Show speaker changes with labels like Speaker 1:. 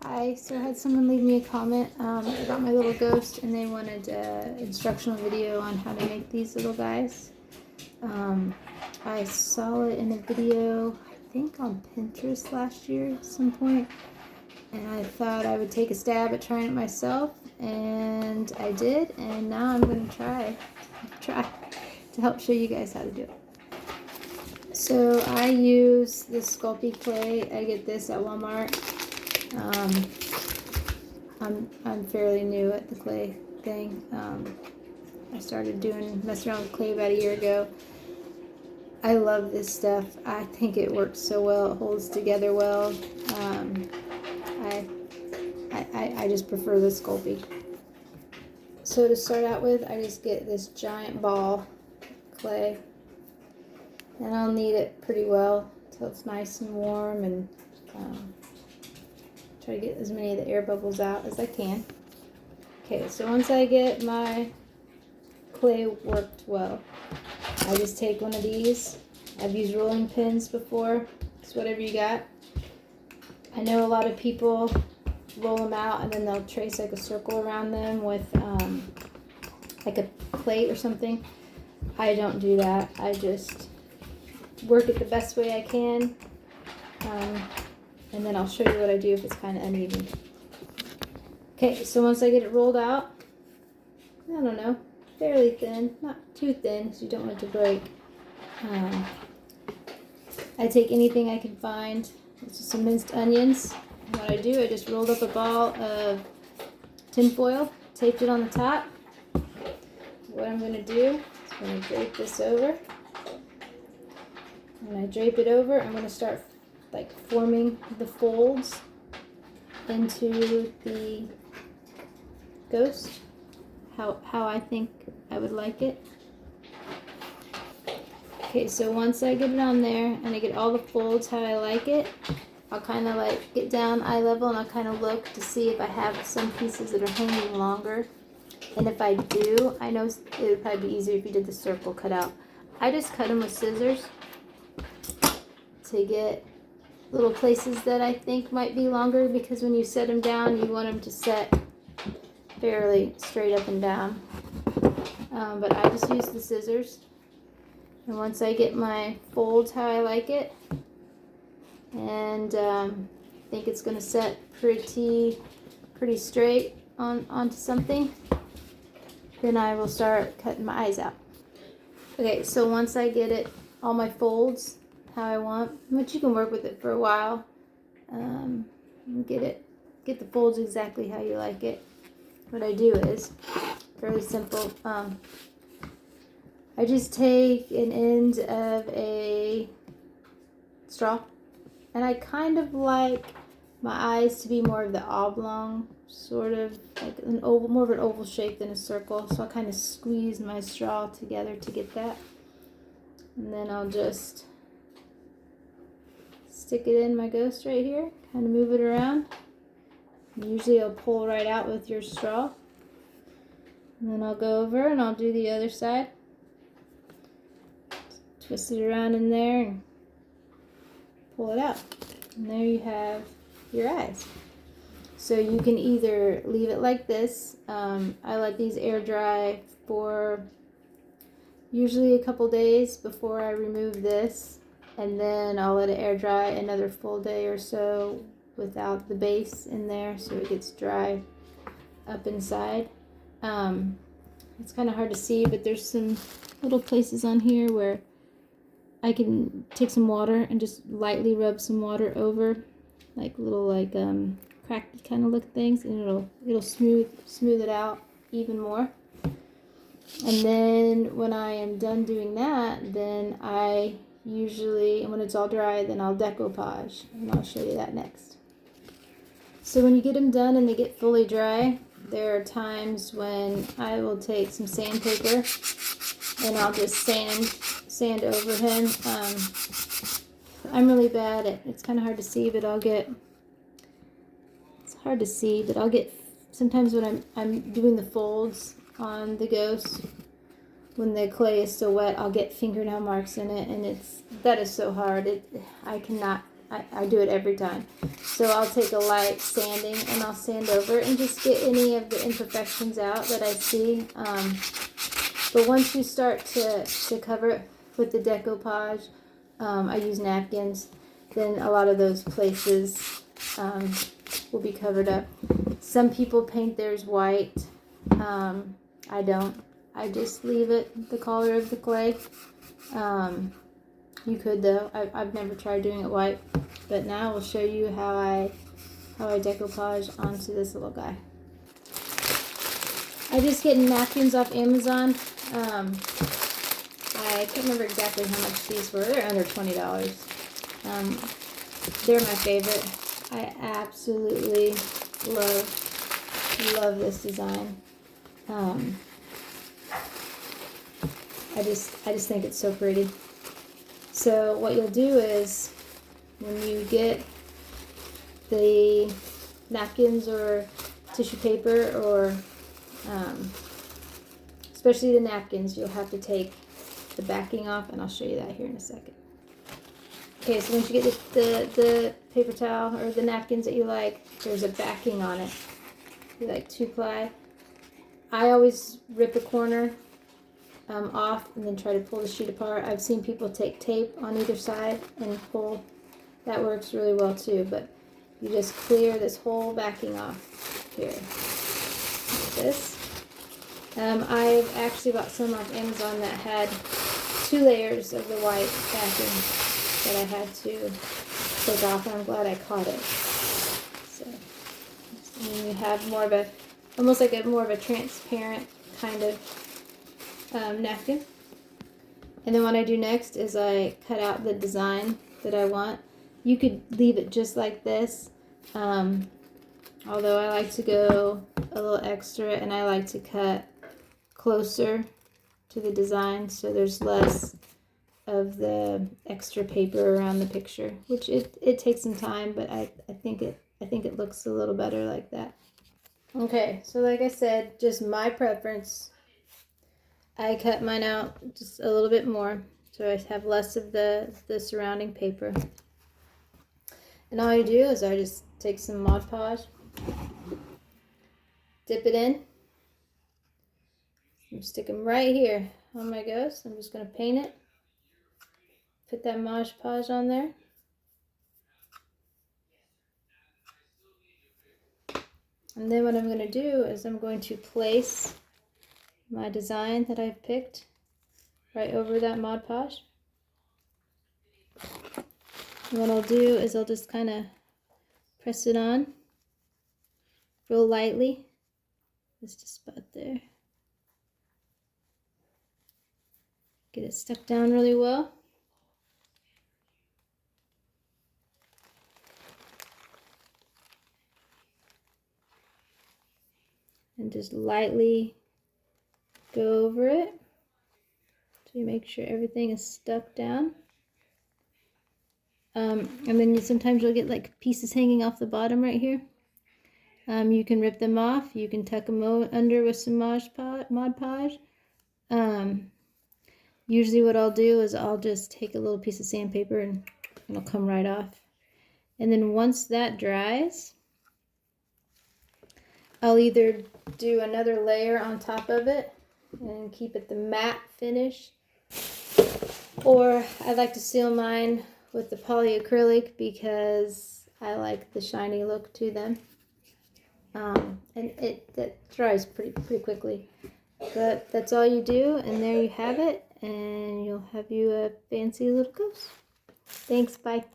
Speaker 1: I still had someone leave me a comment about my little ghost, and they wanted an instructional video on how to make these little guys. I saw it in a video, I think on Pinterest last year at some point, and I thought I would take a stab at trying it myself, and I did, and now I'm going to try to help show you guys how to do it. So I use this Sculpey clay. I get this at Walmart. I'm fairly new at the clay thing. I started messing around with clay about a year ago. I love this stuff. I think it works so well. It holds together well. I just prefer the Sculpey. So to start out with, I just get this giant ball clay, and I'll knead it pretty well until it's nice and warm, and try to get as many of the air bubbles out as I can. Okay, so once I get my clay worked well, I just take one of these. I've used rolling pins before. It's whatever you got. I know a lot of people roll them out and then they'll trace like a circle around them with like a plate or something. I don't do that. I just work it the best way I can, and then I'll show you what I do if it's kind of uneven. Okay, so once I get it rolled out, I don't know, fairly thin, not too thin because you don't want it to break. I take anything I can find. It's just some minced onions. And what I do, I just rolled up a ball of tin foil, taped it on the top. What I'm going to do is I'm going to drape this over. When I drape it over, I'm going to start like forming the folds into the ghost, how I think I would like it. Okay, so once I get it on there and I get all the folds how I like it, I'll kind of like get down eye level and I'll kind of look to see if I have some pieces that are hanging longer. And if I do, I know it would probably be easier if you did the circle cut out. I just cut them with scissors to get little places that I think might be longer, because when you set them down, you want them to set fairly straight up and down. But I just use the scissors. And once I get my folds how I like it, and think it's going to set pretty straight onto something, then I will start cutting my eyes out. Okay, so once I get it, all my folds how I want, but you can work with it for a while, get the folds exactly how you like it. What I do is fairly simple. I just take an end of a straw, and I kind of like my eyes to be more of the oblong, sort of like an oval, more of an oval shape than a circle. So I'll kind of squeeze my straw together to get that, and then I'll just stick it in my ghost right here, kind of move it around. Usually it'll pull right out with your straw. And then I'll go over and I'll do the other side. Twist it around in there and pull it out. And there you have your eyes. So you can either leave it like this. I let these air dry for usually a couple days before I remove this. And then I'll let it air dry another full day or so without the base in there, so it gets dry up inside. It's kind of hard to see, but there's some little places on here where I can take some water and just lightly rub some water over, like little cracky kind of look things, and it'll smooth it out even more. And then when I am done doing that, then I usually, and when it's all dry, then I'll decoupage, and I'll show you that next. So when you get them done and they get fully dry, there are times when I will take some sandpaper and I'll just sand over him. I'm really bad at, it's kind of hard to see, but I'll get sometimes when I'm doing the folds on the ghost, when the clay is still wet, I'll get fingernail marks in it, and that is so hard. I do it every time. So I'll take a light sanding and I'll sand over it and just get any of the imperfections out that I see. But once you start to cover it with the decoupage, I use napkins, then a lot of those places will be covered up. Some people paint theirs white. I don't. I just leave it the color of the clay. You could though. I've never tried doing it white, but now I will show you how I decoupage onto this little guy. I just get napkins off Amazon. I can't remember exactly how much these were. They're under $20. They're my favorite. I absolutely love this design. I just think it's so pretty. So what you'll do is when you get the napkins or tissue paper or especially the napkins, you'll have to take the backing off, and I'll show you that here in a second. Okay, so once you get the paper towel or the napkins that you like, there's a backing on it. You like 2-ply. I always rip a corner off and then try to pull the sheet apart. I've seen people take tape on either side and pull. That works really well too, but you just clear this whole backing off here. Like this. I've actually bought some off Amazon that had 2 layers of the white backing that I had to take off, and I'm glad I caught it. So, and you have more of a, almost like more of a transparent kind of napkin. And then what I do next is I cut out the design that I want. You could leave it just like this, although I like to go a little extra, and I like to cut closer to the design so there's less of the extra paper around the picture, which it takes some time, but I think it looks a little better like that. Okay, so like I said, just my preference. I cut mine out just a little bit more so I have less of the surrounding paper. And all I do is I just take some Mod Podge, dip it in, and stick them right here on my ghost. I'm just going to paint it, put that Mod Podge on there. And then what I'm going to do is I'm going to place my design that I've picked right over that Mod Podge. And what I'll do is I'll just kind of press it on real lightly. Just a spot there. Get it stuck down really well. And just lightly go over it so you make sure everything is stuck down. And then sometimes you'll get like pieces hanging off the bottom right here. You can rip them off. You can tuck them under with some Mod Podge. Usually what I'll do is I'll just take a little piece of sandpaper and it'll come right off. And then once that dries, I'll either do another layer on top of it and keep it the matte finish, or I like to seal mine with the polyacrylic because I like the shiny look to them. And that dries pretty quickly. But that's all you do, and there you have it, and you'll have you a fancy little ghost. Thanks, bye.